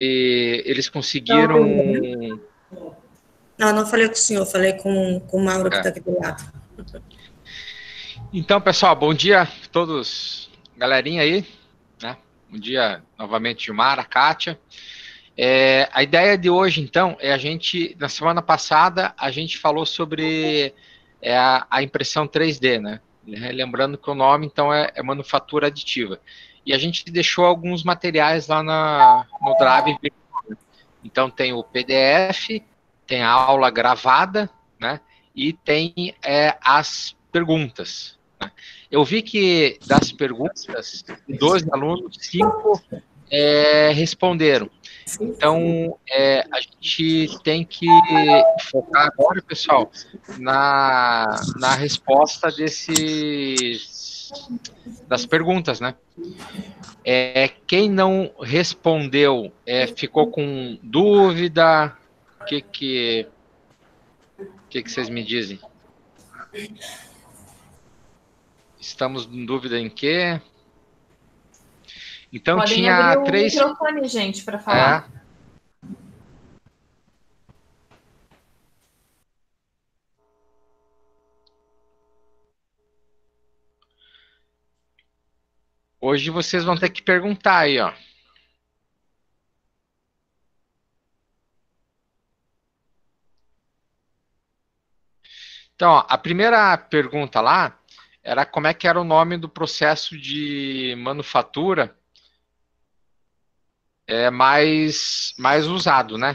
eles Não, conseguiram... não, não falei com o senhor, falei com o Mauro que está aqui do lado. Então, pessoal, bom dia a todos, galerinha aí, né? Bom dia novamente, Gilmar, a Kátia. A ideia de hoje, então, é a gente, na semana passada, a gente falou sobre a impressão 3D, né? Lembrando que o nome, então, é manufatura aditiva. E a gente deixou alguns materiais lá no Drive. Então, tem o PDF, tem a aula gravada, né? E tem as perguntas. Né? Eu vi que das perguntas, 12 alunos, 5 responderam. Então, a gente tem que focar agora, pessoal, na resposta das perguntas, né? Quem não respondeu ficou com dúvida? O que vocês me dizem? Estamos em dúvida em quê? Então, podem tinha abrir o três... microfone, gente, para falar. Hoje vocês vão ter que perguntar aí, ó. Então, ó, a primeira pergunta lá era como é que era o nome do processo de manufatura mais usado, né?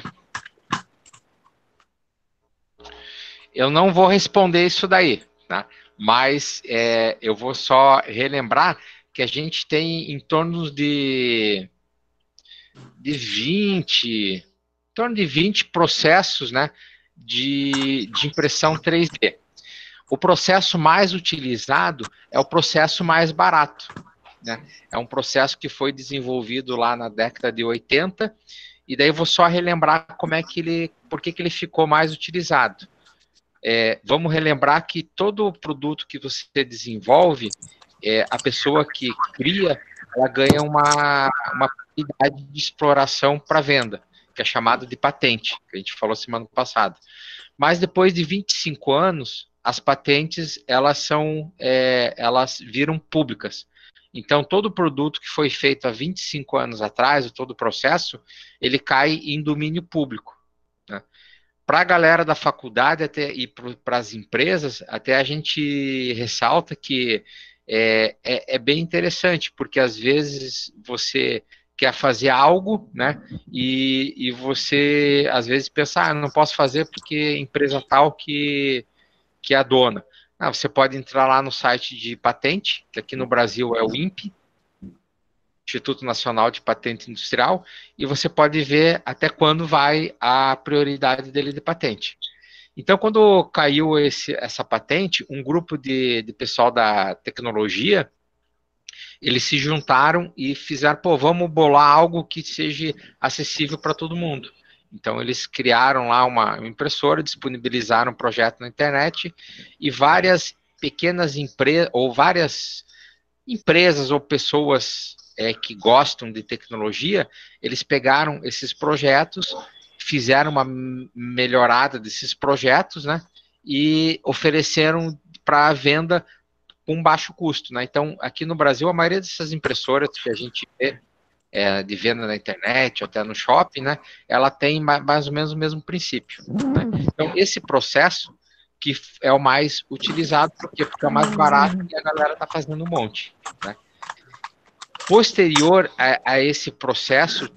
Eu não vou responder isso daí, tá? Mas eu vou só relembrar que a gente tem em torno de 20, em torno de 20 processos, né, de impressão 3D. O processo mais utilizado é o processo mais barato, né? É um processo que foi desenvolvido lá na década de 80, e daí eu vou só relembrar por que ele ficou mais utilizado. Vamos relembrar que todo produto que você desenvolve, a pessoa que cria, ela ganha uma possibilidade de exploração para venda, que é chamada de patente, que a gente falou semana passada. Mas depois de 25 anos, as patentes elas viram públicas. Então, todo produto que foi feito há 25 anos atrás, todo o processo, ele cai em domínio público. Né? Para a galera da faculdade e para as empresas, até a gente ressalta que é bem interessante, porque às vezes você quer fazer algo, né? E você às vezes pensa, não posso fazer porque empresa tal que é a dona. Você pode entrar lá no site de patente, que aqui no Brasil é o INPE, Instituto Nacional de Patente Industrial, e você pode ver até quando vai a prioridade dele de patente. Então, quando caiu essa patente, um grupo de pessoal da tecnologia, eles se juntaram e fizeram, vamos bolar algo que seja acessível para todo mundo. Então, eles criaram lá uma impressora, disponibilizaram um projeto na internet, e várias pequenas empresas, ou várias empresas ou pessoas que gostam de tecnologia, eles pegaram esses projetos, fizeram uma melhorada desses projetos, né? E ofereceram para venda com baixo custo, né? Então, aqui no Brasil, a maioria dessas impressoras que a gente vê de venda na internet, ou até no shopping, né? Ela tem mais ou menos o mesmo princípio. Né? Então, esse processo que é o mais utilizado, por quê? Porque é o mais barato e a galera está fazendo um monte. Né? Posterior a esse processo,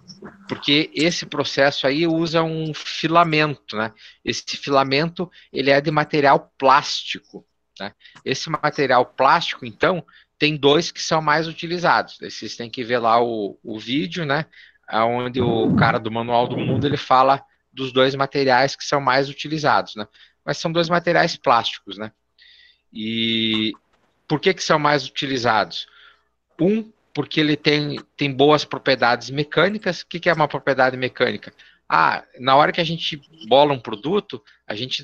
porque esse processo aí usa um filamento, né? Esse filamento, ele é de material plástico, né? Esse material plástico, então, tem dois que são mais utilizados. Vocês têm que ver lá o vídeo, né? Onde o cara do Manual do Mundo, ele fala dos dois materiais que são mais utilizados, né? Mas são dois materiais plásticos, né? E por que são mais utilizados? Porque ele tem boas propriedades mecânicas. O que é uma propriedade mecânica? Na hora que a gente bola um produto, a gente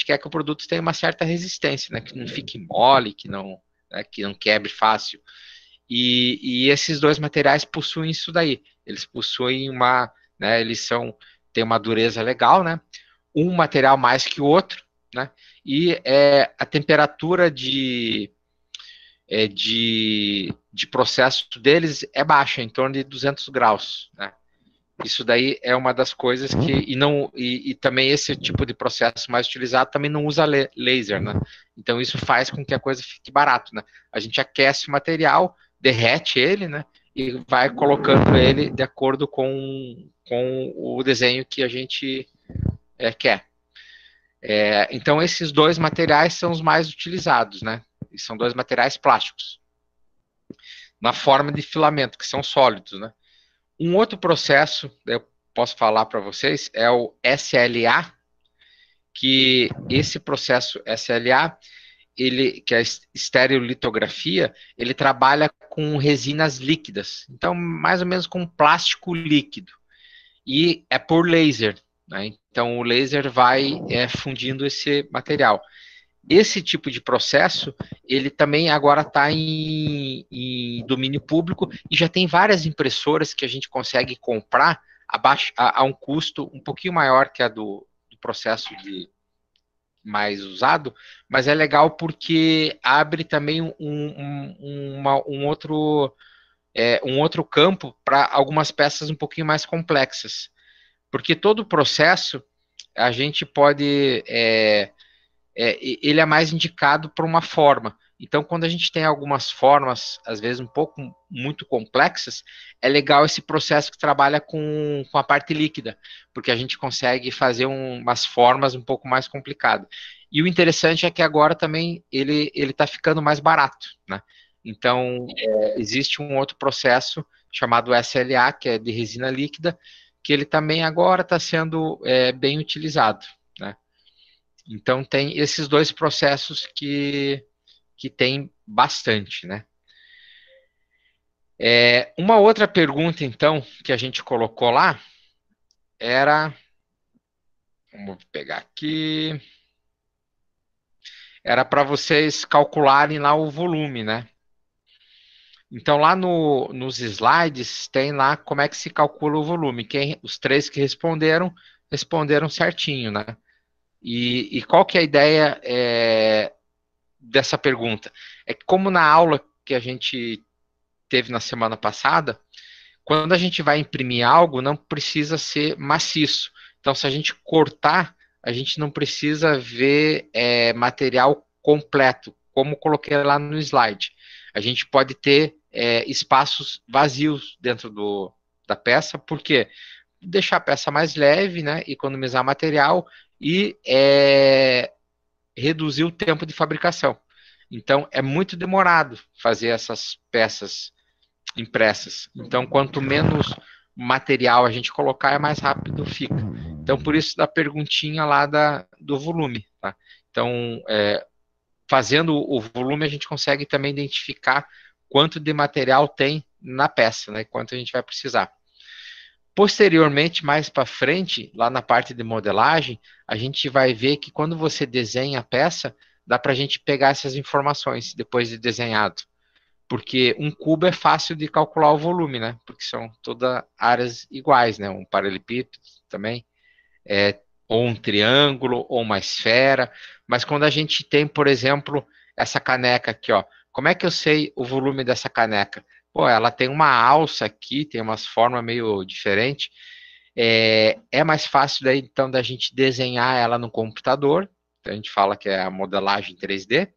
quer que o produto tenha uma certa resistência, né? Que não fique mole, que não quebre fácil. E esses dois materiais possuem isso daí. Eles possuem uma, né, têm uma dureza legal, né? Um material mais que o outro, né? E a temperatura de processo deles é baixa, em torno de 200 graus, né? Isso daí é uma das coisas que e também esse tipo de processo mais utilizado também não usa laser, né? Então isso faz com que a coisa fique barato, né? A gente aquece o material, derrete ele, né? E vai colocando ele de acordo com o desenho que a gente quer. Então esses dois materiais são os mais utilizados, né? E são dois materiais plásticos na forma de filamento, que são sólidos, né? Um outro processo, eu posso falar para vocês, é o SLA, que esse processo SLA, que é a estereolitografia, ele trabalha com resinas líquidas, então mais ou menos com plástico líquido, e é por laser, né? Então o laser vai fundindo esse material. Esse tipo de processo, ele também agora está em domínio público e já tem várias impressoras que a gente consegue comprar a um custo um pouquinho maior que a do processo mais usado, mas é legal porque abre também um outro campo para algumas peças um pouquinho mais complexas. Porque todo o processo a gente pode ele é mais indicado para uma forma. Então, quando a gente tem algumas formas, às vezes um pouco muito complexas, é legal esse processo que trabalha com a parte líquida, porque a gente consegue fazer umas formas um pouco mais complicadas. E o interessante é que agora também ele está ficando mais barato, né? Então, existe um outro processo chamado SLA, que é de resina líquida, que ele também agora está sendo bem utilizado, né? Então, tem esses dois processos que tem bastante, né? Uma outra pergunta, então, que a gente colocou lá, vamos pegar aqui, era para vocês calcularem lá o volume, né? Então, lá nos slides, tem lá como é que se calcula o volume. Os três que responderam certinho, né? E qual que é a ideia dessa pergunta? É que como na aula que a gente teve na semana passada, quando a gente vai imprimir algo, não precisa ser maciço. Então, se a gente cortar, a gente não precisa ver material completo, como coloquei lá no slide. A gente pode ter espaços vazios dentro da peça, porque deixar a peça mais leve, né, economizar material e reduzir o tempo de fabricação. Então, é muito demorado fazer essas peças impressas. Então, quanto menos material a gente colocar, é mais rápido fica. Então, por isso da perguntinha lá do volume. Tá? Então, fazendo o volume, a gente consegue também identificar quanto de material tem na peça, né? Quanto a gente vai precisar. Posteriormente, mais para frente, lá na parte de modelagem, a gente vai ver que quando você desenha a peça, dá para a gente pegar essas informações depois de desenhado. Porque um cubo é fácil de calcular o volume, né? Porque são todas áreas iguais, né? Um paralelepípedo também, ou um triângulo, ou uma esfera. Mas quando a gente tem, por exemplo, essa caneca aqui, ó, como é que eu sei o volume dessa caneca? Pô, ela tem uma alça aqui, tem umas formas meio diferentes. É mais fácil daí, então, da gente desenhar ela no computador. Então, a gente fala que é a modelagem 3D.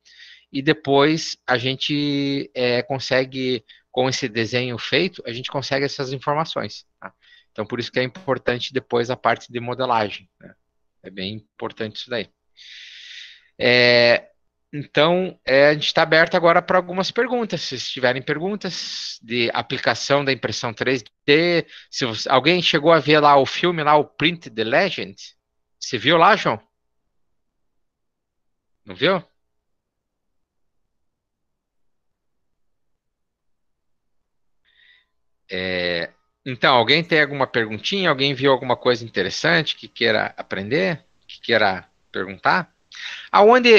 E depois a gente consegue, com esse desenho feito, a gente consegue essas informações. Tá? Então, por isso que é importante depois a parte de modelagem. Né? É bem importante isso daí. Então, a gente está aberto agora para algumas perguntas. Se tiverem perguntas de aplicação da impressão 3D, se alguém chegou a ver lá o filme, lá o Print the Legend, você viu lá, João? Não viu? Então, alguém tem alguma perguntinha? Alguém viu alguma coisa interessante que queira aprender? Que queira perguntar?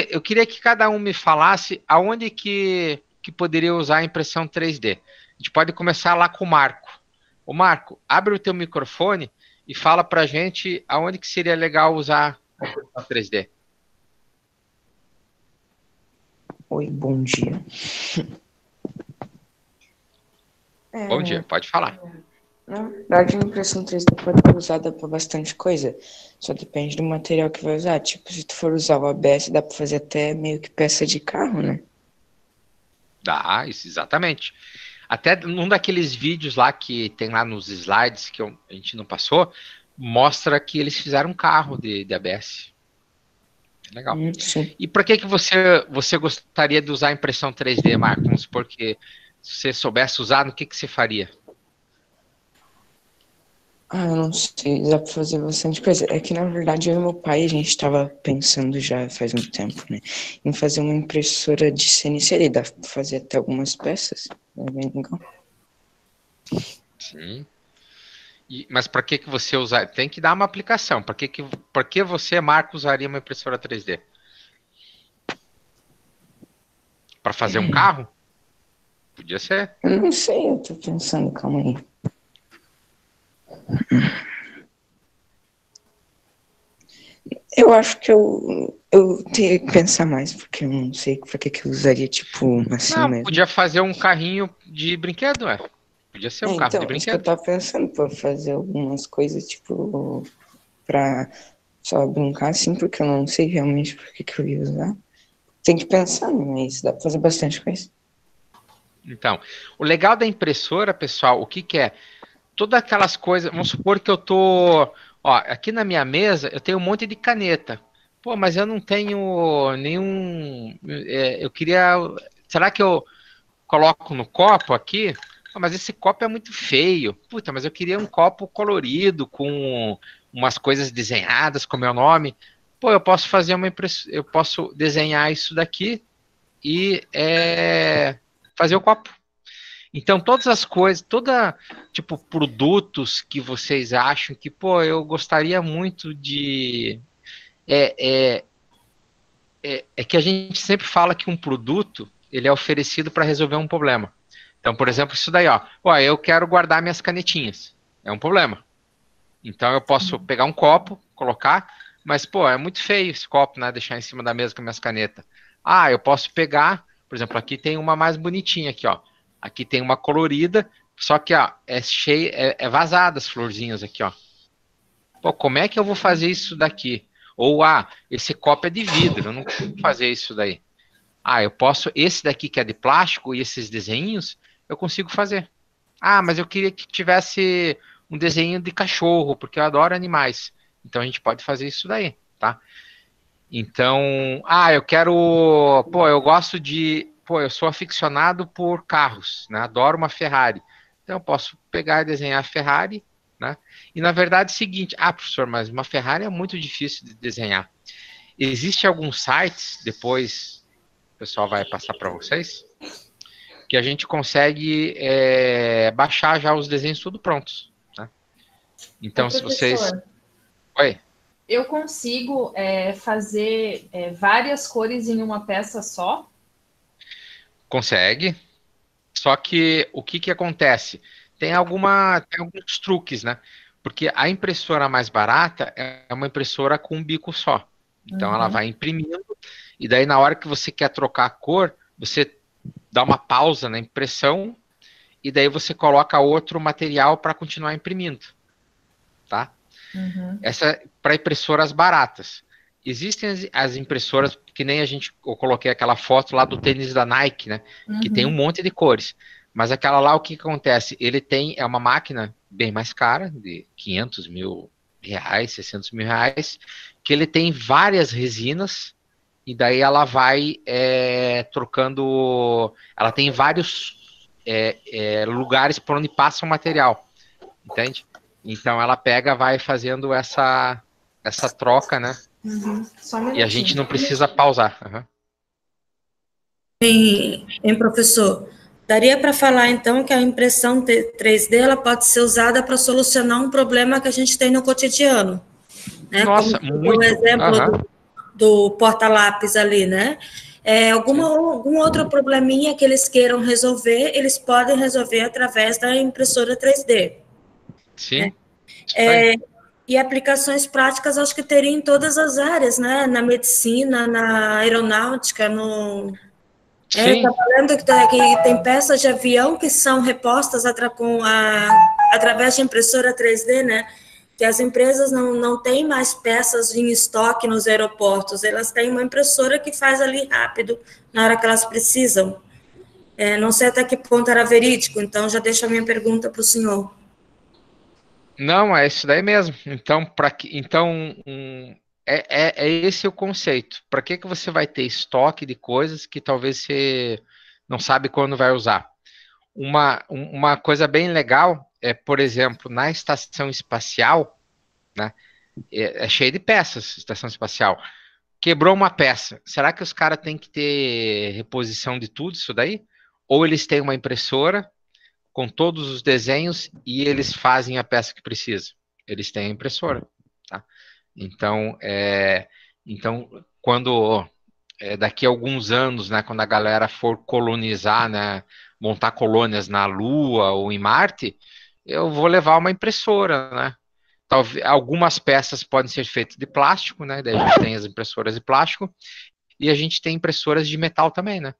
Eu queria que cada um me falasse aonde que que poderia usar a impressão 3D. A gente pode começar lá com o Marco. Ô Marco, abre o teu microfone e fala pra gente aonde que seria legal usar a impressão 3D. Oi, bom dia. Bom dia, pode falar. Na verdade, a impressão 3D pode ser usada para bastante coisa. Só depende do material que vai usar. Tipo, se tu for usar o ABS, dá para fazer até meio que peça de carro, né? Dá, isso, exatamente. Até num daqueles vídeos lá que tem lá nos slides que a gente não passou, mostra que eles fizeram um carro de ABS. Legal. Sim. E por que você gostaria de usar a impressão 3D, Marco? Vamos supor que se você soubesse usar, no que você faria? Eu não sei, dá pra fazer bastante coisa. É que, na verdade, eu e meu pai, a gente tava pensando já faz um tempo, né, em fazer uma impressora de CNC, dá pra fazer até algumas peças, é bem legal. Sim. Mas para que você usar? Tem que dar uma aplicação. Por que você, Marco, usaria uma impressora 3D? Para fazer um carro? Podia ser. Eu não sei, eu tô pensando, calma aí. Eu acho que eu teria que pensar mais, porque eu não sei pra que eu usaria, tipo, assim Não, mesmo. podia fazer um carrinho de brinquedo, Podia ser um carro de Então, isso que eu brinquedo. tava pensando, pra fazer algumas coisas, tipo, pra só brincar assim, porque eu não sei realmente pra que eu ia usar. Tem que pensar, mas dá pra fazer bastante coisa. Então, o legal da impressora, pessoal, o que é? Todas aquelas coisas, vamos supor que eu tô, aqui na minha mesa, eu tenho um monte de caneta. Pô, mas eu não tenho nenhum, eu queria, será que eu coloco no copo aqui? Mas esse copo é muito feio. Puta, mas eu queria um copo colorido, com umas coisas desenhadas com meu nome. Pô, eu posso fazer eu posso desenhar isso daqui e fazer o copo. Então, todas as coisas, tipo, produtos que vocês acham que, pô, eu gostaria muito de. É que a gente sempre fala que um produto, ele é oferecido para resolver um problema. Então, por exemplo, isso daí, eu quero guardar minhas canetinhas. É um problema. Então, eu posso pegar um copo, colocar, mas, pô, é muito feio esse copo, né? Deixar em cima da mesa com minhas canetas. Eu posso pegar, por exemplo, aqui tem uma mais bonitinha aqui, ó. Aqui tem uma colorida, só que, é cheia, é vazada as florzinhas aqui, ó. Pô, como é que eu vou fazer isso daqui? Ou, esse copo é de vidro, eu não consigo fazer isso daí. Eu posso, esse daqui que é de plástico e esses desenhos, eu consigo fazer. Mas eu queria que tivesse um desenho de cachorro, porque eu adoro animais. Então a gente pode fazer isso daí, tá? Então, eu quero, eu gosto de, eu sou aficionado por carros, né? Adoro uma Ferrari. Então eu posso pegar e desenhar a Ferrari, né? E na verdade é o seguinte, professor, mas uma Ferrari é muito difícil de desenhar. Existem alguns sites, depois o pessoal vai passar para vocês, que a gente consegue baixar já os desenhos tudo prontos. Né? Então, se vocês... Oi? Eu consigo fazer várias cores em uma peça só? Consegue. Só que o que acontece? Tem alguns truques, né? Porque a impressora mais barata é uma impressora com um bico só. Então, ela vai imprimindo, e daí na hora que você quer trocar a cor, você dá uma pausa na impressão, e daí você coloca outro material para continuar imprimindo. Tá? Essa para impressoras baratas. Existem as impressoras, que nem eu coloquei aquela foto lá do tênis da Nike, né? Que tem um monte de cores. Mas aquela lá, o que acontece? É uma máquina bem mais cara, de 500 mil reais, 600 mil reais, que ele tem várias resinas, e daí ela vai trocando, ela tem vários lugares por onde passa o material, entende? Então ela vai fazendo essa troca, né? Só um E a gente não precisa pausar. Professor, daria para falar então que a impressão 3D ela pode ser usada para solucionar um problema que a gente tem no cotidiano, né? Nossa, como muito. o exemplo do porta-lápis ali, né? Algum outro probleminha que eles queiram resolver, eles podem resolver através da impressora 3D. Sim. E aplicações práticas, acho que teria em todas as áreas, né? Na medicina, na aeronáutica, no... Sim. Estava lendo que tem peças de avião que são repostas através de impressora 3D, né? Que as empresas não têm mais peças em estoque nos aeroportos, elas têm uma impressora que faz ali rápido, na hora que elas precisam. Não sei até que ponto era verídico, então já deixo a minha pergunta para o senhor. Não, é isso daí mesmo. Então, é esse o conceito. Para que você vai ter estoque de coisas que talvez você não sabe quando vai usar? Uma coisa bem legal é, por exemplo, na estação espacial, né? É cheio de peças, estação espacial. Quebrou uma peça. Será que os caras têm que ter reposição de tudo isso daí? Ou eles têm uma impressora com todos os desenhos e eles fazem a peça que precisa. Eles têm a impressora, tá? Então, quando daqui a alguns anos, né, quando a galera for colonizar, né, montar colônias na Lua ou em Marte, eu vou levar uma impressora, né? Talvez algumas peças podem ser feitas de plástico, né? Daí a gente tem as impressoras de plástico e a gente tem impressoras de metal também, né?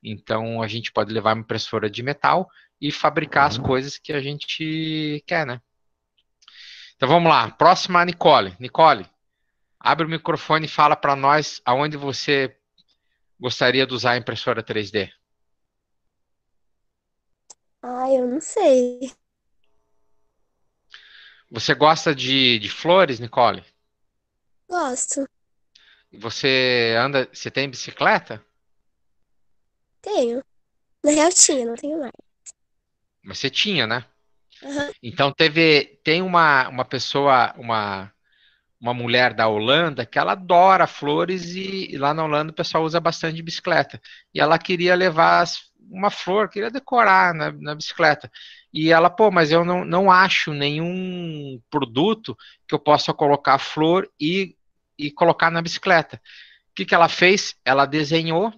Então a gente pode levar uma impressora de metal e fabricar as coisas que a gente quer, né? Então vamos lá, próxima, Nicole. Nicole, abre o microfone e fala para nós aonde você gostaria de usar a impressora 3D. Eu não sei. Você gosta de flores, Nicole? Gosto. Você tem bicicleta? Tenho. Na real tinha, não tenho mais. Mas você tinha, né? Aham. Então tem uma pessoa, uma mulher da Holanda que ela adora flores e lá na Holanda o pessoal usa bastante bicicleta. E ela queria levar uma flor, queria decorar na bicicleta. E ela, pô, mas eu não acho nenhum produto que eu possa colocar flor e colocar na bicicleta. O que ela fez? Ela desenhou,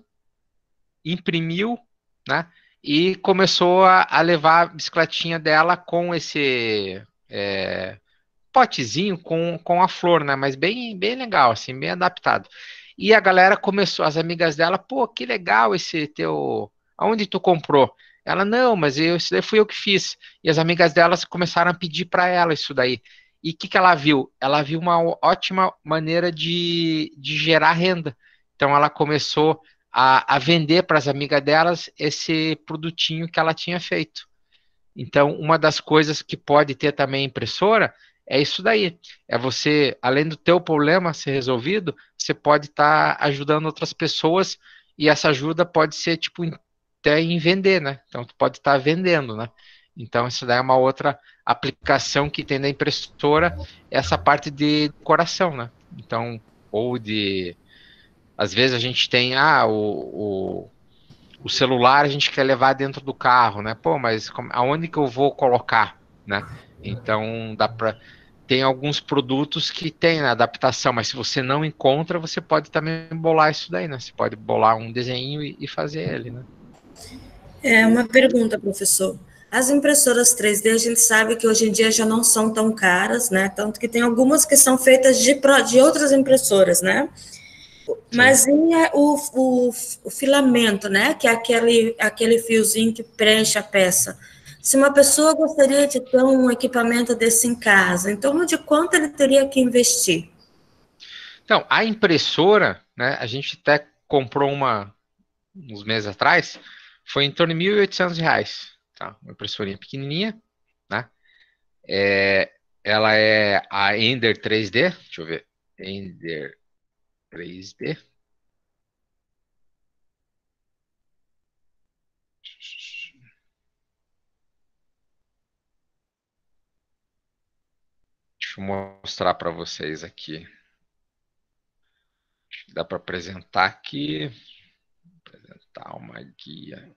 imprimiu, né? E começou a levar a bicicletinha dela com esse potezinho com a flor, né? Mas bem legal, assim, bem adaptado. E a galera começou, as amigas dela, pô, que legal esse teu. Aonde tu comprou? Ela, não, mas isso daí fui eu que fiz. E as amigas delas começaram a pedir para ela isso daí. E o que ela viu? Ela viu uma ótima maneira de gerar renda. Então ela começou a vender para as amigas delas esse produtinho que ela tinha feito. Então, uma das coisas que pode ter também impressora é isso daí. É você, além do teu problema ser resolvido, você pode estar ajudando outras pessoas e essa ajuda pode ser tipo até em vender, né? Então, tu pode estar vendendo, né? Então, isso daí é uma outra aplicação que tem da impressora, essa parte de decoração, né? Então, ou de às vezes a gente tem o celular a gente quer levar dentro do carro, né? Pô, mas aonde que eu vou colocar, né? Então tem alguns produtos que tem né, adaptação, mas se você não encontra, você pode também bolar isso daí, né? Você pode bolar um desenho e fazer ele, né? Uma pergunta, professor. As impressoras 3D, a gente sabe que hoje em dia já não são tão caras, né? Tanto que tem algumas que são feitas de outras impressoras, né? Mas e o filamento, né? Que é aquele fiozinho que preenche a peça. Se uma pessoa gostaria de ter um equipamento desse em casa, em torno de quanto ele teria que investir? Então, a impressora, né? A gente até comprou uma uns meses atrás, foi em torno de R$ 1.800, tá? Uma impressorinha pequenininha, né? Ela é a Ender 3D, deixa eu ver, Ender 3D. Deixa eu mostrar para vocês aqui. Acho que dá para apresentar aqui. Apresentar uma guia.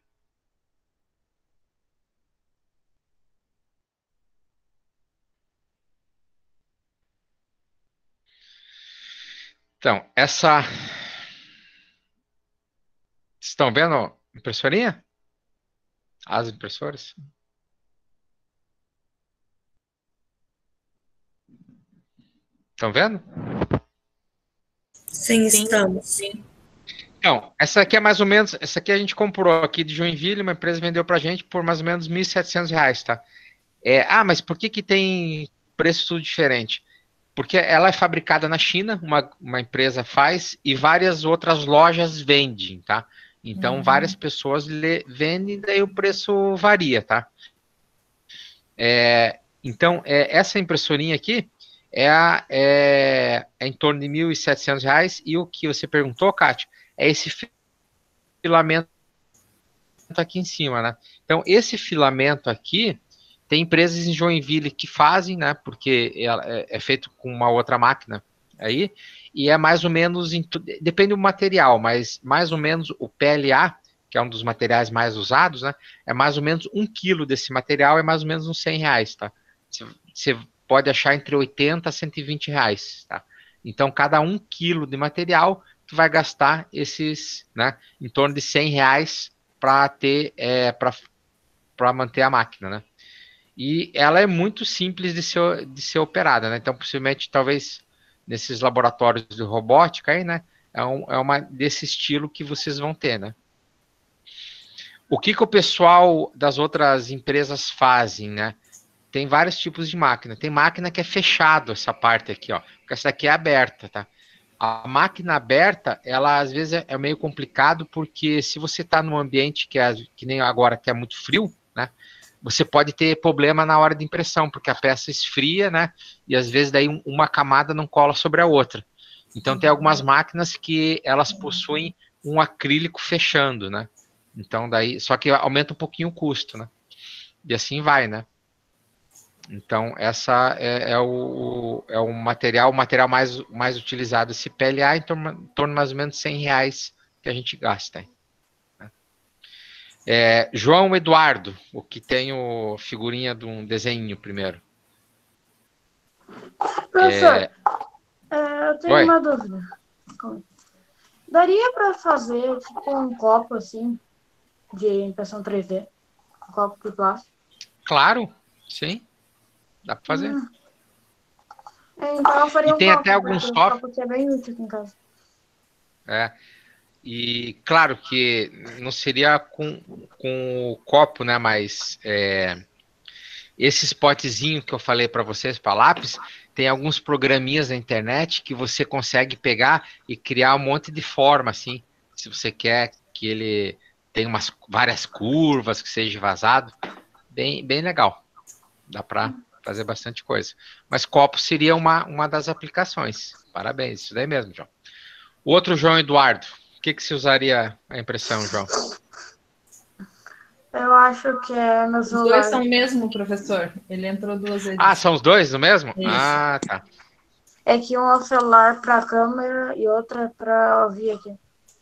Então, estão vendo a impressorinha? As impressoras? Estão vendo? Sim, Sim. estamos. Então, essa aqui é mais ou menos, essa aqui a gente comprou aqui de Joinville, uma empresa vendeu pra gente por mais ou menos R$ 1.700, tá? Mas por que que tem preço tudo diferente? Porque ela é fabricada na China, uma empresa faz, e várias outras lojas vendem, tá? Então, várias pessoas vendem, daí o preço varia, tá? Então, essa impressorinha aqui é em torno de R$ 1.700, e o que você perguntou, Kátia, é esse filamento aqui em cima, né? Então, esse filamento aqui, tem empresas em Joinville que fazem, né? Porque é feito com uma outra máquina aí, e é mais ou menos, depende do material, mas mais ou menos o PLA, que é um dos materiais mais usados, né? É mais ou menos 1 quilo desse material, é mais ou menos uns R$ 100, tá? Você pode achar entre 80 a R$ 120, tá? Então, cada 1 quilo de material, tu vai gastar esses, né? Em torno de R$ 100 para ter, para manter a máquina, né? E ela é muito simples de ser operada, né? Então, possivelmente, talvez, nesses laboratórios de robótica aí, né? É uma desse estilo que vocês vão ter, né? O que o pessoal das outras empresas fazem, né? Tem vários tipos de máquina. Tem máquina que é fechado, essa parte aqui, ó. Porque essa daqui é aberta, tá? A máquina aberta, ela às vezes é meio complicado, porque se você está num ambiente que nem agora, que é muito frio, né? Você pode ter problema na hora de impressão, porque a peça esfria, né? E às vezes daí uma camada não cola sobre a outra. Então tem algumas máquinas que elas possuem um acrílico fechando, né? Então daí, só que aumenta um pouquinho o custo, né? E assim vai, né? Então essa é o material mais utilizado, esse PLA, em torno mais ou menos R$ 100 que a gente gasta. João Eduardo, o que tem figurinha de um desenho primeiro. Professor, eu tenho Oi? uma dúvida. Daria para fazer tipo um copo assim de impressão 3D? Um copo de plástico? Claro, sim, dá para fazer. Então eu faria E um tem até copo, alguns porque o softwares. copo aqui é bem útil aqui em casa. E claro que não seria com o copo, né? Mas esses potezinhos que eu falei para vocês, para lápis, tem alguns programinhas na internet que você consegue pegar e criar um monte de forma, assim. Se você quer que ele tenha várias curvas, que seja vazado, bem, bem legal. Dá para fazer bastante coisa. Mas copo seria uma das aplicações. Parabéns, isso daí mesmo, João. O outro João Eduardo, o que você usaria a impressão, João? Eu acho que é meu Os dois celular. são o mesmo, professor. Ele entrou 2 vezes. Ah, são os dois do mesmo? Isso. Ah, tá. É que um é o celular para a câmera e outro é para ouvir aqui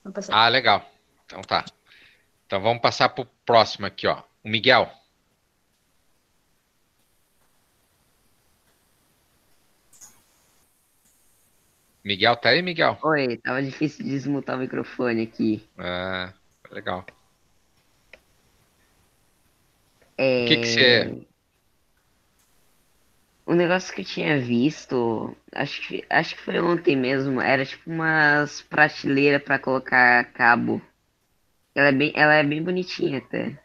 no PC. Ah, legal. Então tá. Então vamos passar pro próximo aqui, ó. O Miguel. Miguel tá aí, Miguel? Oi, tava difícil de desmutar o microfone aqui. Ah, legal. O que você... É... O negócio que eu tinha visto, acho que foi ontem mesmo, era tipo umas prateleiras pra colocar cabo. Ela é bem bonitinha até.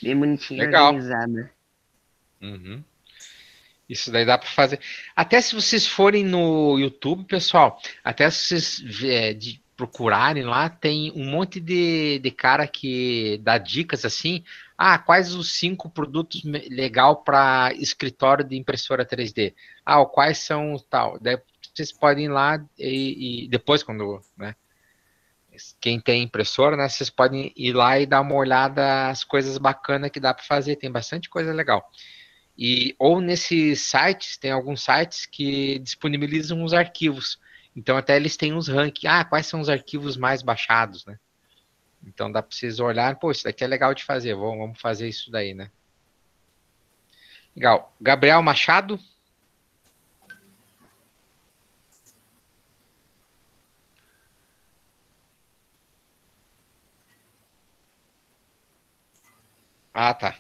Bem bonitinha e Legal. organizada. Uhum. Isso daí dá para fazer. Até se vocês forem no YouTube, pessoal, até se vocês procurarem lá, tem um monte de cara que dá dicas assim. Ah, quais os 5 produtos legal para escritório de impressora 3D? Ah, quais são tal. Daí vocês podem ir lá e depois, quando, né, quem tem impressora, né, vocês podem ir lá e dar uma olhada as coisas bacanas que dá para fazer. Tem bastante coisa legal. Ou nesses sites, tem alguns sites que disponibilizam os arquivos. Então, até eles têm uns rankings. Ah, quais são os arquivos mais baixados, né? Então, dá para vocês olharem. Pô, isso daqui é legal de fazer. Vamos fazer isso daí, né? Legal. Gabriel Machado. Ah, tá.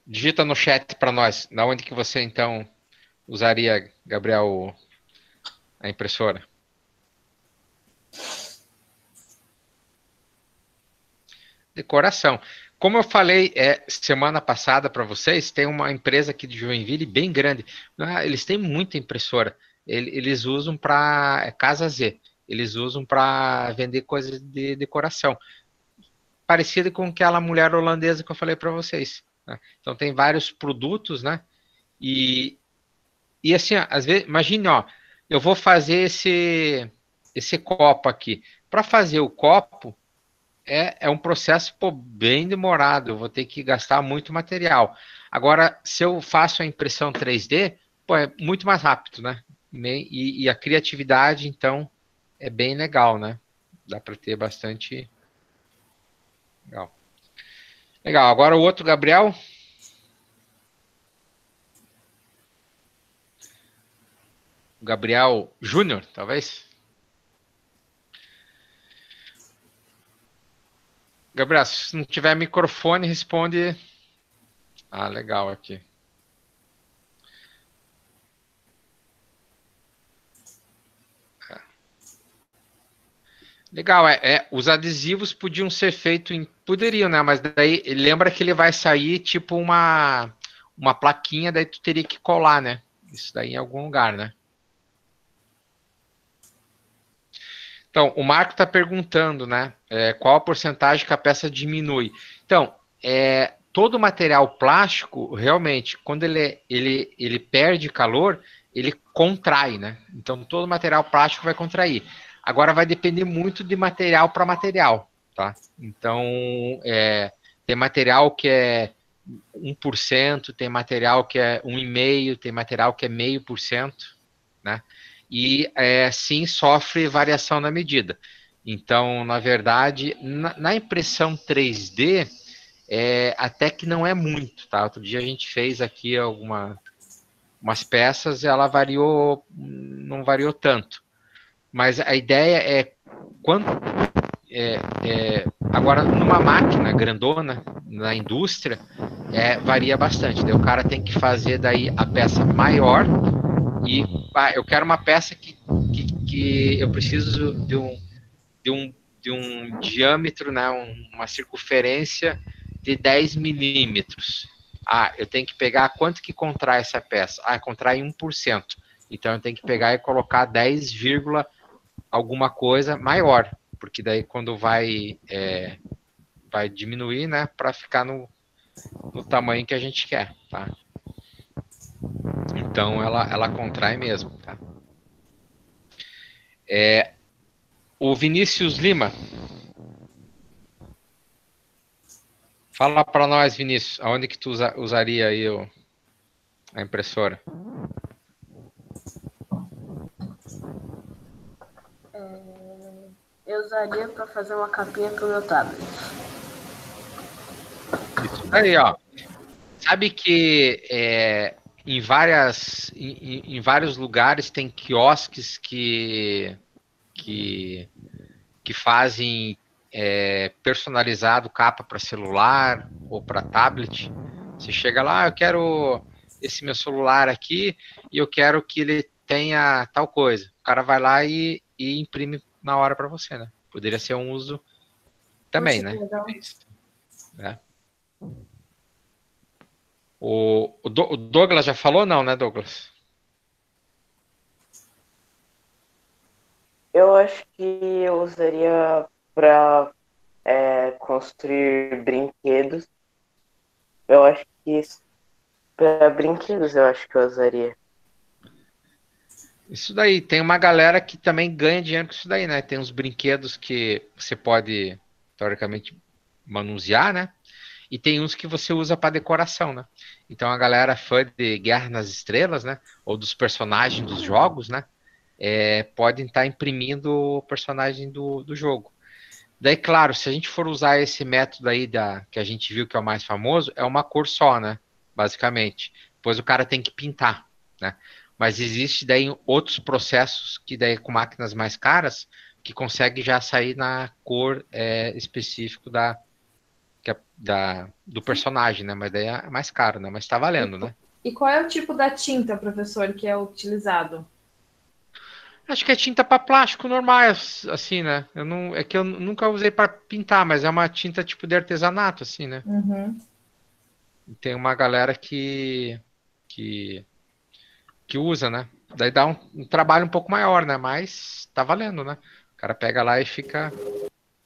Digita no chat para nós. Da onde que você, então, usaria, Gabriel, a impressora? Decoração. Como eu falei semana passada para vocês, tem uma empresa aqui de Joinville bem grande. Eles têm muita impressora. Eles usam para Casa Z. Eles usam para vender coisas de decoração. Parecida com aquela mulher holandesa que eu falei para vocês. Né? Então tem vários produtos, né? E assim, ó, às vezes, imagine, ó, eu vou fazer esse copo aqui. Para fazer o copo, é um processo pô, bem demorado, eu vou ter que gastar muito material. Agora, se eu faço a impressão 3D, pô, é muito mais rápido, né? E a criatividade, então, é bem legal, né? Dá para ter bastante. Legal. Legal. Agora o outro, Gabriel. Gabriel Júnior, talvez. Gabriel, se não tiver microfone, responde. Ah, legal aqui. Legal, os adesivos podiam ser feitos em. Poderiam, né? Mas daí lembra que ele vai sair tipo uma plaquinha, daí tu teria que colar, né? Isso daí em algum lugar, né? Então, o Marco está perguntando, né? Qual a porcentagem que a peça diminui? Então, todo material plástico, realmente, quando ele perde calor, ele contrai, né? Então, todo material plástico vai contrair. Agora, vai depender muito de material para material, tá? Então, tem material que é 1%, tem material que é 1,5%, tem material que é 0,5%, né? E sim sofre variação na medida. Então, na verdade, na impressão 3D, até que não é muito, tá? Outro dia a gente fez aqui umas peças, ela variou, não variou tanto. Mas a ideia é quanto agora numa máquina grandona na indústria varia bastante. Daí o cara tem que fazer daí a peça maior e eu quero uma peça que eu preciso de um diâmetro, né, uma circunferência de 10 milímetros. Eu tenho que pegar quanto que contrai essa peça? Contrai 1%. Então eu tenho que pegar e colocar 10, alguma coisa maior, porque daí quando vai diminuir, né, para ficar no tamanho que a gente quer, tá? Então ela contrai mesmo, tá? O Vinícius Lima, fala para nós, Vinícius, aonde que tu usaria aí a impressora? Eu usaria para fazer uma capinha para o meu tablet. Isso aí, ó. Sabe que em vários lugares tem quiosques que fazem personalizado capa para celular ou para tablet. Você chega lá, eu quero esse meu celular aqui e eu quero que ele tenha tal coisa. O cara vai lá e imprime na hora para você, né? Poderia ser um uso também, né? O Douglas já falou, não, né, Douglas? Eu acho que eu usaria para construir brinquedos. Eu acho que para brinquedos eu acho que eu usaria. Isso daí, tem uma galera que também ganha dinheiro com isso daí, né? Tem uns brinquedos que você pode, teoricamente, manusear, né? E tem uns que você usa para decoração, né? Então a galera fã de Guerra nas Estrelas, né? Ou dos personagens dos jogos, né? Podem estar imprimindo o personagem do jogo. Daí, claro, se a gente for usar esse método aí que a gente viu que é o mais famoso, é uma cor só, né? Basicamente. Depois o cara tem que pintar, né? Mas existe daí outros processos que daí com máquinas mais caras que consegue já sair na cor específico do personagem, né? Mas daí é mais caro, né? Mas está valendo, né? E qual é o tipo da tinta, professor, que é utilizado? Acho que é tinta para plástico normal, assim, né? É que eu nunca usei para pintar, mas é uma tinta tipo de artesanato, assim, né? Uhum. E tem uma galera que usa, né? Daí dá um trabalho um pouco maior, né? Mas tá valendo, né? O cara pega lá e fica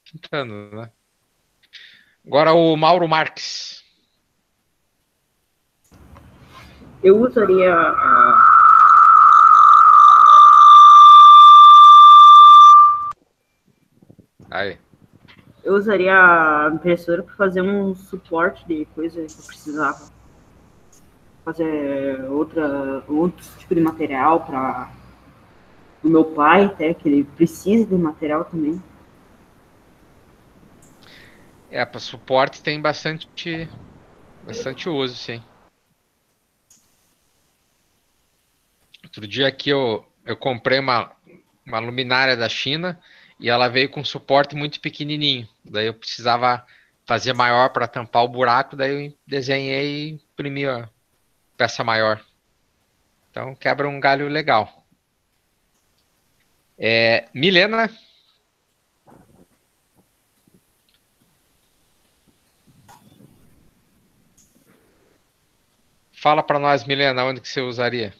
pintando, né? Agora o Mauro Marques. Eu usaria Aí. eu usaria a impressora para fazer um suporte de coisa que eu precisava. Fazer outro tipo de material para o meu pai, até que ele precisa de material também. Para suporte tem bastante uso, sim. Outro dia aqui eu comprei uma luminária da China e ela veio com suporte muito pequenininho. Daí eu precisava fazer maior para tampar o buraco, daí eu desenhei e imprimi a peça maior. Então quebra um galho legal. Milena. Fala para nós, Milena, onde que você usaria?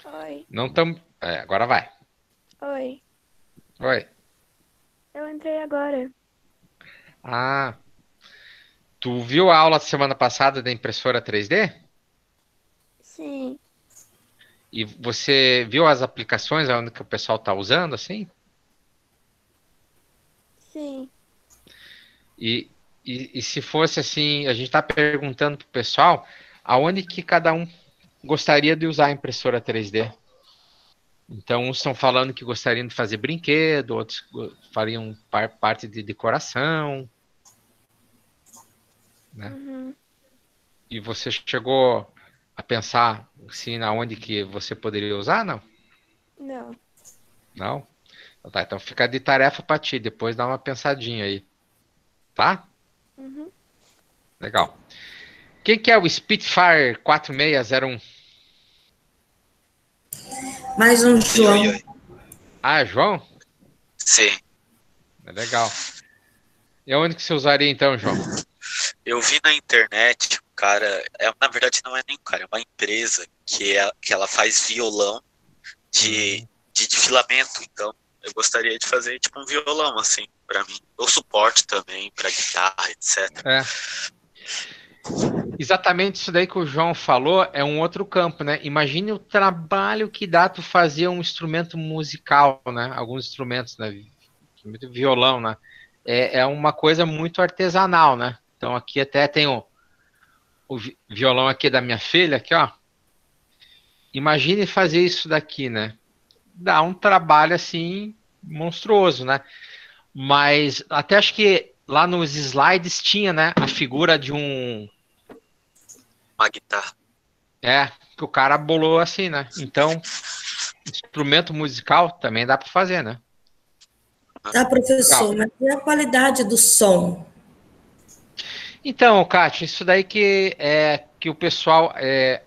Oi. Não estamos. Agora vai. Oi. Oi. Eu entrei agora. Ah. Tu viu a aula semana passada da impressora 3D? Sim. E você viu as aplicações onde que o pessoal está usando, assim? Sim. E se fosse assim, a gente está perguntando para o pessoal aonde que cada um gostaria de usar a impressora 3D. Então, uns estão falando que gostariam de fazer brinquedo, outros fariam parte de decoração, né? Uhum. E você chegou a pensar assim, aonde que você poderia usar, não? Não. Não? Então tá, então fica de tarefa para ti, depois dá uma pensadinha aí, tá? Uhum. Legal. Quem que é o Spitfire 4601? Mais um João. Ah, João? Sim. Legal. E onde que você usaria então, João? Eu vi na internet, cara, na verdade não é nem um cara, é uma empresa que ela faz violão de filamento, então eu gostaria de fazer tipo um violão assim para mim, ou suporte também para guitarra, etc. Exatamente isso daí que o João falou é um outro campo, né? Imagine o trabalho que dá tu fazer um instrumento musical, né? Alguns instrumentos, né? Violão, né? É uma coisa muito artesanal, né? Então aqui até tem o violão aqui da minha filha, aqui, ó. Imagine fazer isso daqui, né? Dá um trabalho assim monstruoso, né? Mas até acho que lá nos slides tinha, né, a figura de uma guitarra. Que o cara bolou assim, né? Então, instrumento musical também dá para fazer, né? Tá, professor, mas e a qualidade do som? Então, Kátia, isso daí que o pessoal,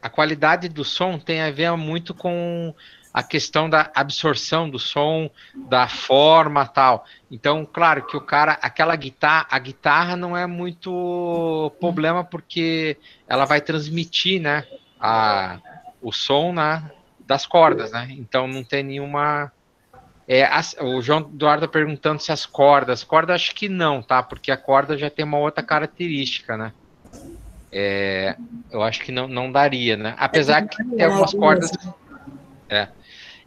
a qualidade do som tem a ver muito com a questão da absorção do som, da forma tal. Então, claro que o cara, a guitarra não é muito problema porque ela vai transmitir, né, o som, né, das cordas, né? Então não tem nenhuma. O João Eduardo perguntando se as cordas acho que não, tá? Porque a corda já tem uma outra característica, né? Eu acho que não daria, né? Apesar que tem algumas cordas.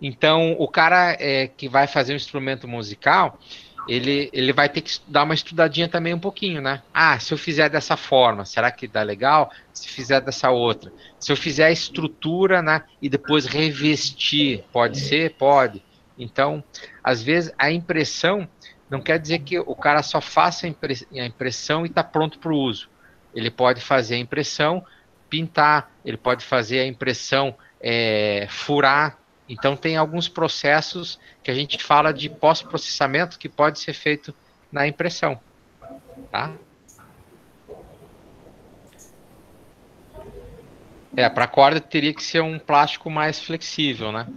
Então, o cara que vai fazer um instrumento musical, ele vai ter que dar uma estudadinha também um pouquinho, né? Ah, se eu fizer dessa forma, será que dá legal? Se fizer dessa outra. Se eu fizer a estrutura, né? E depois revestir, pode ser? Pode. Então, às vezes, a impressão não quer dizer que o cara só faça a impressão e está pronto para o uso. Ele pode fazer a impressão, pintar, ele pode fazer a impressão, furar, Então, tem alguns processos que a gente fala de pós-processamento que pode ser feito na impressão, tá? Para corda teria que ser um plástico mais flexível, né?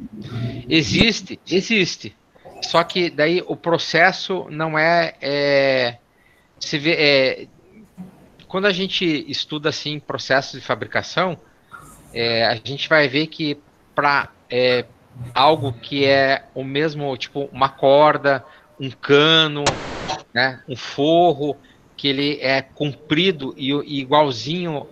Existe. Só que daí o processo não se vê, quando a gente estuda assim processos de fabricação, a gente vai ver que para algo que é o mesmo, tipo uma corda, um cano, né, um forro, que ele é comprido e igualzinho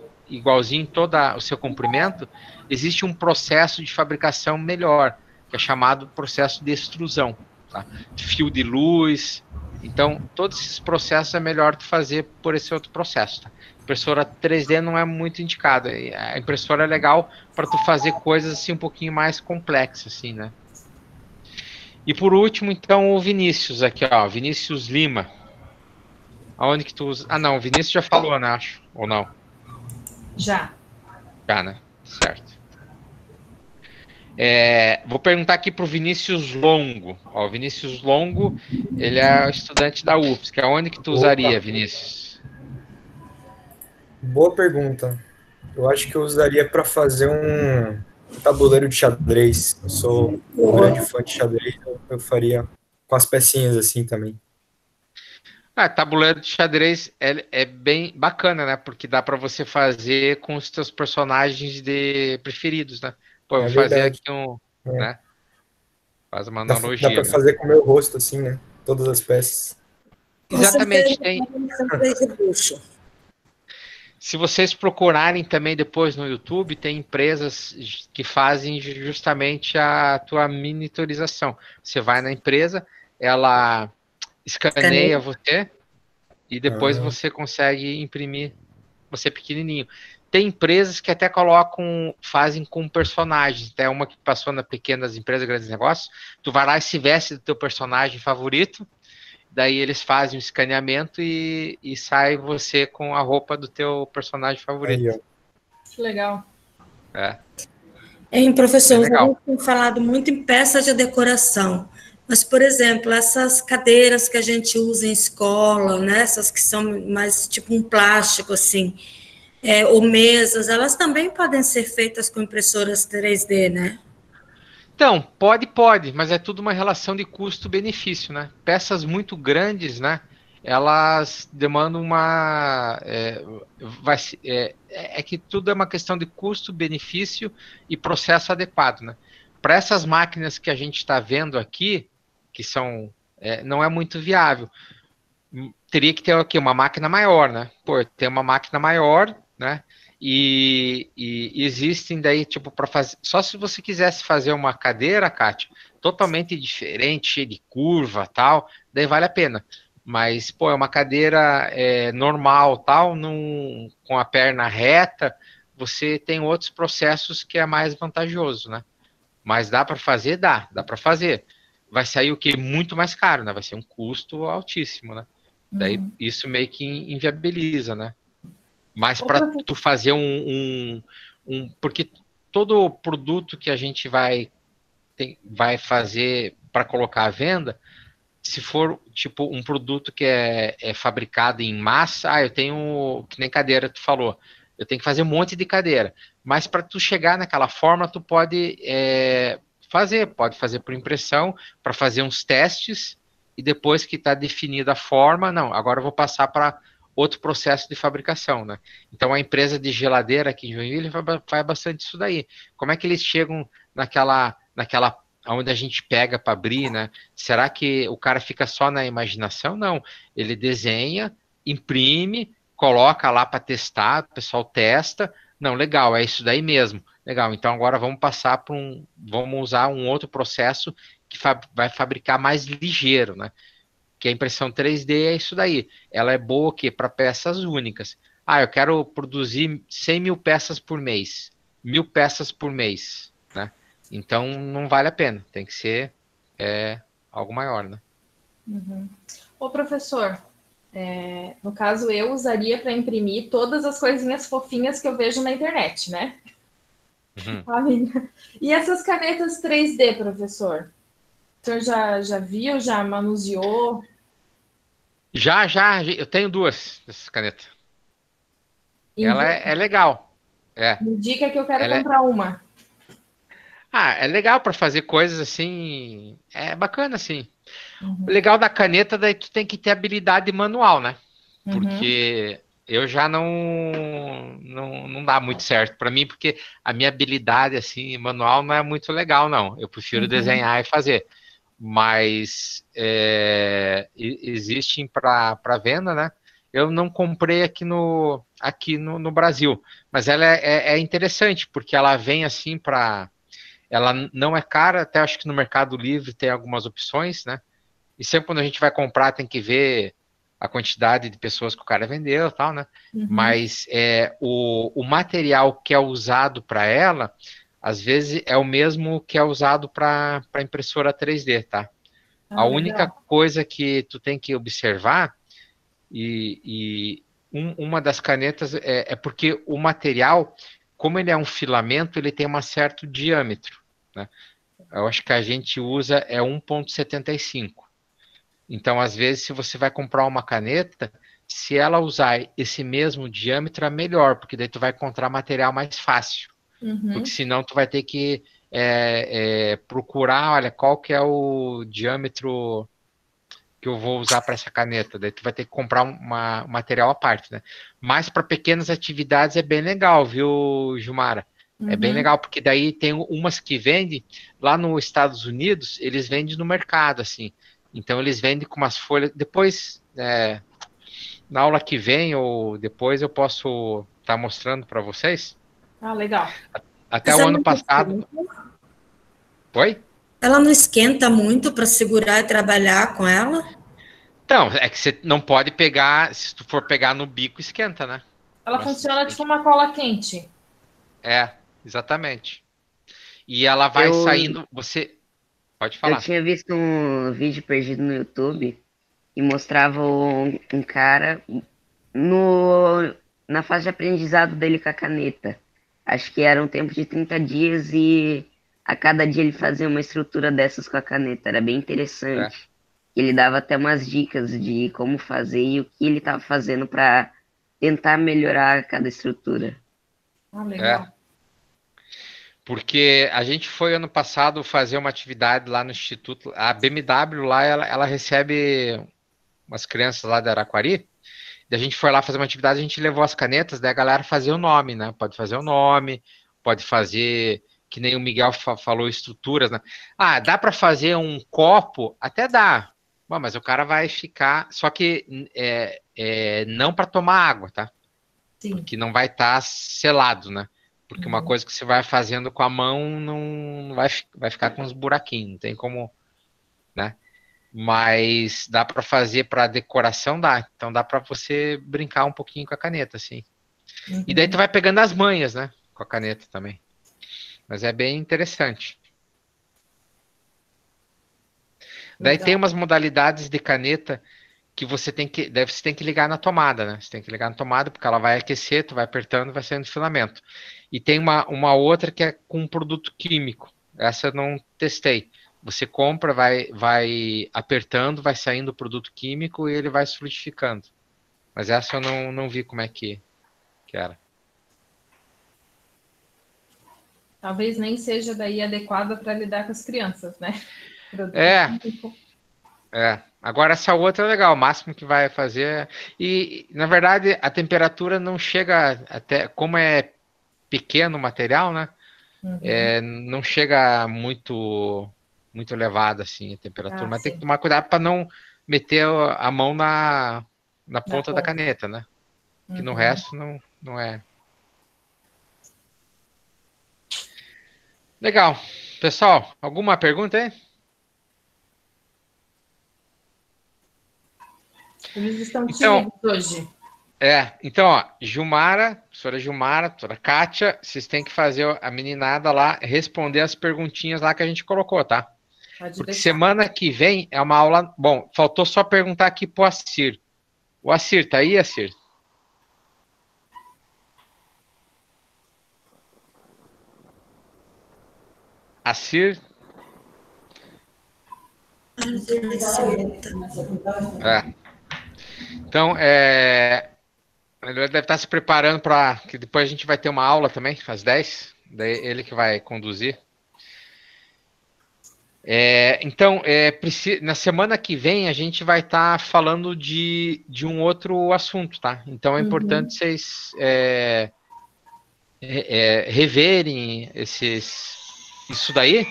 todo o seu comprimento, existe um processo de fabricação melhor, que é chamado processo de extrusão, tá? Fio de luz. Então, todos esses processos é melhor tu fazer por esse outro processo, tá? Impressora 3D não é muito indicada. A impressora é legal para tu fazer coisas assim um pouquinho mais complexas, assim, né? E por último, então, o Vinícius aqui, ó, Vinícius Lima. Aonde que tu usa? Ah, não, o Vinícius já falou, né, acho, ou não? Já. Já, né? Certo. Vou perguntar aqui para o Vinícius Longo. Ó, o Vinícius Longo, ele é estudante da UFSC. Aonde que tu usaria, Vinícius? Boa pergunta. Eu acho que eu usaria para fazer um tabuleiro de xadrez. Eu sou um grande fã de xadrez, eu faria com as pecinhas assim também. Tabuleiro de xadrez é bem bacana, né? Porque dá para você fazer com os teus personagens preferidos, né? Pô, eu vou fazer aqui né? Faz uma analogia. Dá para fazer com o meu rosto, assim, né? Todas as peças. Exatamente. Se vocês procurarem também depois no YouTube, tem empresas que fazem justamente a tua miniaturização. Você vai na empresa, ela escaneia você e depois você consegue imprimir você pequenininho. Tem empresas que até fazem com personagens. Até uma que passou na Pequenas Empresas, Grandes Negócios. Tu vai lá e se veste do teu personagem favorito. Daí eles fazem o escaneamento e sai você com a roupa do teu personagem favorito. Aí, que legal. Professor, a gente tem falado muito em peças de decoração. Mas, por exemplo, essas cadeiras que a gente usa em escola, né, essas que são mais tipo um plástico, assim, ou mesas, elas também podem ser feitas com impressoras 3D, né? Então, pode, mas é tudo uma relação de custo-benefício, né? Peças muito grandes, né? Elas demandam que tudo é uma questão de custo-benefício e processo adequado, né? Para essas máquinas que a gente está vendo aqui, que são, não é muito viável. Teria que ter aqui uma máquina maior, né? Pô, tem uma máquina maior, né? E existem daí, tipo, para fazer. Só se você quisesse fazer uma cadeira, Kátia, totalmente diferente, cheia de curva tal, daí vale a pena. Mas, pô, é uma cadeira normal, tal, com a perna reta, você tem outros processos que é mais vantajoso, né? Mas dá para fazer? Dá para fazer. Vai sair o quê? Muito mais caro, né? Vai ser um custo altíssimo, né? Daí isso meio que inviabiliza, né? Mas para tu fazer porque todo produto que a gente vai fazer para colocar à venda, se for tipo um produto que é fabricado em massa, eu tenho, que nem cadeira tu falou, eu tenho que fazer um monte de cadeira. Mas para tu chegar naquela forma, tu pode pode fazer por impressão, para fazer uns testes, e depois que está definida a forma, não, agora eu vou passar para outro processo de fabricação, né? Então, a empresa de geladeira aqui em Joinville faz bastante isso daí. Como é que eles chegam naquela onde a gente pega para abrir, né? Será que o cara fica só na imaginação? Não. Ele desenha, imprime, coloca lá para testar, o pessoal testa. Não, legal, é isso daí mesmo. Legal, então agora vamos passar para vamos usar um outro processo que vai fabricar mais ligeiro, né? Que a impressão 3D é isso daí. Ela é boa para peças únicas. Eu quero produzir 100 mil peças por mês. 1000 peças por mês, né? Então, não vale a pena. Tem que ser algo maior, né? Ô, professor, no caso, eu usaria para imprimir todas as coisinhas fofinhas que eu vejo na internet, né? Uhum. A minha. E essas canetas 3D, professor? O senhor já viu, já manuseou? Já, eu tenho duas dessas canetas. Ela é Indica, legal. É, indica que eu quero ela é, comprar uma. é legal para fazer coisas assim. É bacana, assim. O Uhum, legal da caneta, daí tu tem que ter habilidade manual, né? uhum, Porque eu já não dá muito certo para mim, porque a minha habilidade assim manual não é muito legal, não. Eu prefiro uhum. desenhar e fazer. Mas existem para venda, né? Eu não comprei aqui no Brasil, mas ela é interessante porque ela vem assim para, ela não é cara, até acho que no Mercado Livre tem algumas opções, né? E sempre quando a gente vai comprar tem que ver a quantidade de pessoas que o cara vendeu, e tal, né? Uhum. Mas o material que é usado para ela, às vezes é o mesmo que é usado para impressora 3D, tá? A Ah, única legal. coisa que tu tem que observar e uma das canetas é porque o material, como ele é um filamento, ele tem um certo diâmetro, né? Eu acho que a gente usa 1,75. Então, às vezes, se você vai comprar uma caneta, se ela usar esse mesmo diâmetro, é melhor, porque daí tu vai encontrar material mais fácil. Porque Uhum. senão tu vai ter que procurar, olha, qual que é o diâmetro que eu vou usar para essa caneta. Daí tu vai ter que comprar um material à parte, né? Mas para pequenas atividades é bem legal, viu, Gilmara? É bem Uhum. legal, porque daí tem umas que vendem, lá nos Estados Unidos, eles vendem no mercado, assim. Então eles vendem com umas folhas. Depois, na aula que vem ou depois, eu posso estar mostrando para vocês. Ah, legal. Até Mas o ela ano não passado. esquenta, Oi? ela não esquenta muito para segurar e trabalhar com ela? Então, é que você não pode pegar, se tu for pegar no bico, esquenta, né? Ela Mas você funciona tem tipo que. uma cola quente. Exatamente. E ela vai Eu, saindo. Você. Pode eu falar. tinha visto um vídeo perdido no YouTube e mostrava um cara no, na fase de aprendizado dele com a caneta. Acho que era um tempo de 30 dias e a cada dia ele fazia uma estrutura dessas com a caneta. Era bem É, interessante. Ele dava até umas dicas de como fazer e o que ele estava fazendo para tentar melhorar cada estrutura. Ah, legal. é. Porque a gente foi ano passado fazer uma atividade lá no Instituto. A BMW lá, ela recebe umas crianças lá da Araquari. E a gente foi lá fazer uma atividade, a gente levou as canetas, daí a galera fazia o nome, né? Pode fazer o nome, pode fazer, que nem o Miguel falou, estruturas, né? Ah, dá para fazer um copo? Até dá. Bom, mas o cara vai ficar. Só que não para tomar água, tá? Sim. Porque não vai estar selado, né? Porque uma Uhum. coisa que você vai fazendo com a mão não vai ficar com uns buraquinhos, não tem como, né? Mas dá para fazer para decoração, dá. Então dá para você brincar um pouquinho com a caneta, assim. E daí tu Uhum. vai pegando as manhas, né? Com a caneta também. Mas é bem interessante. Daí tem Legal. umas modalidades de caneta que você tem que ligar na tomada, né? Você tem que ligar na tomada porque ela vai aquecer, tu vai apertando, vai saindo filamento. E tem uma outra que é com um produto químico. Essa eu não testei. Você compra, vai apertando, vai saindo o produto químico e ele vai solidificando. Mas essa eu não vi como é que era. Talvez nem seja daí adequada para lidar com as crianças, né? Produto É, químico. Agora essa outra é legal, o máximo que vai fazer. E, na verdade, a temperatura não chega até. Como é pequeno o material, né? Uhum. Não chega muito elevada assim a temperatura, Ah, mas tem que sim. tomar cuidado para não meter a mão na Na ponta da ponta. caneta, né? Que no Uhum. resto não é. Legal. Pessoal, alguma pergunta aí? Eles estão Então, tímidos hoje. então, ó, professora Gilmara, professora Kátia, vocês têm que fazer a meninada lá, responder as perguntinhas lá que a gente colocou, tá? Pode Porque deixar. semana que vem é uma aula. Bom, faltou só perguntar aqui pro Assir. O Assir, tá aí, Assir? Acir? Então, ele deve estar se preparando para que depois a gente vai ter uma aula também, às 10. Daí ele que vai conduzir. Então, na semana que vem a gente vai estar falando de um outro assunto, tá? Então é importante vocês reverem isso daí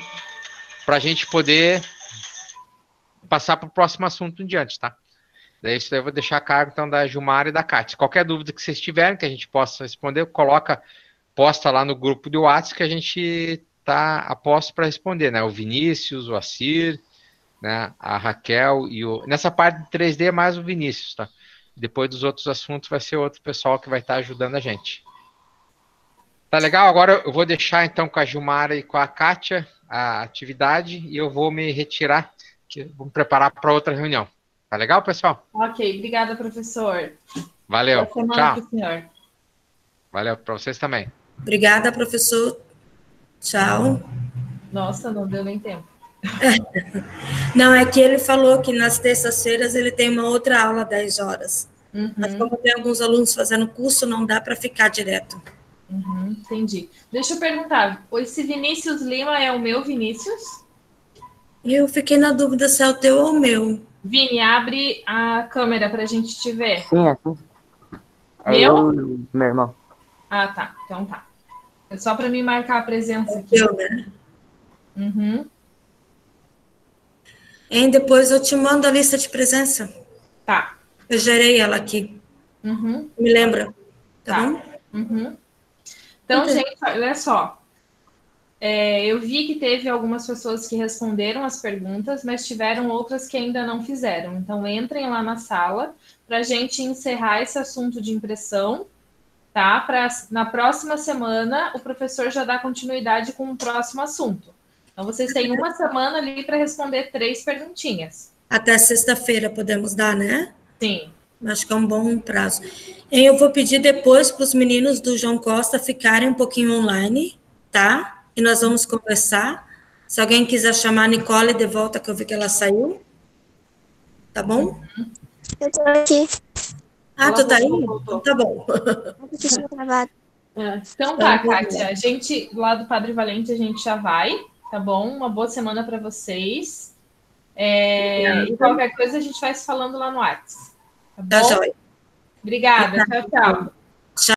para a gente poder passar para o próximo assunto em diante, tá? Daí isso daí eu vou deixar a cargo então da Gilmar e da Kátia. Qualquer dúvida que vocês tiverem, que a gente possa responder, posta lá no grupo do WhatsApp que a gente tá a posto para responder, né? O Vinícius, o Acir, né? A Raquel e nessa parte de 3D é mais o Vinícius, tá? Depois dos outros assuntos vai ser outro pessoal que vai estar ajudando a gente. Tá legal? Agora eu vou deixar então com a Gilmar e com a Kátia a atividade e eu vou me retirar, que vou me preparar para outra reunião. Tá legal, pessoal? Ok, obrigada, professor. Valeu, tchau. Senhor. Valeu para vocês também. Obrigada, professor. Tchau. Nossa, não deu nem tempo. Não, é que ele falou que nas terças-feiras ele tem uma outra aula às 10 horas. Mas como tem alguns alunos fazendo curso, não dá para ficar direto. Entendi. Deixa eu perguntar, esse Vinícius Lima é o meu Vinícius? Eu fiquei na dúvida se é o teu ou o meu. Vini, abre a câmera para a gente te ver. Sim, é sim. Meu irmão. Ah, tá. Então tá. É só para me marcar a presença aqui. Eu, né? Depois eu te mando a lista de presença. Tá. Eu gerei ela aqui. Me lembra. Tá bom? Então, gente, olha só. Eu vi que teve algumas pessoas que responderam as perguntas, mas tiveram outras que ainda não fizeram. Então, entrem lá na sala para a gente encerrar esse assunto de impressão, tá? Na próxima semana, o professor já dá continuidade com o próximo assunto. Então, vocês têm uma semana ali para responder 3 perguntinhas. Até sexta-feira podemos dar, né? Sim. Acho que é um bom prazo. Eu vou pedir depois para os meninos do João Costa ficarem um pouquinho online, tá? E nós vamos conversar. Se alguém quiser chamar a Nicole de volta, que eu vi que ela saiu. Tá bom? Eu tô aqui. Ah, tu tá aí? Tá bom. Então tá, Kátia. A gente, lá do Padre Valente, a gente já vai, tá bom? Uma boa semana para vocês. E qualquer coisa a gente vai se falando lá no WhatsApp. Tá bom? Tá jóia. Obrigada. Tchau, tchau.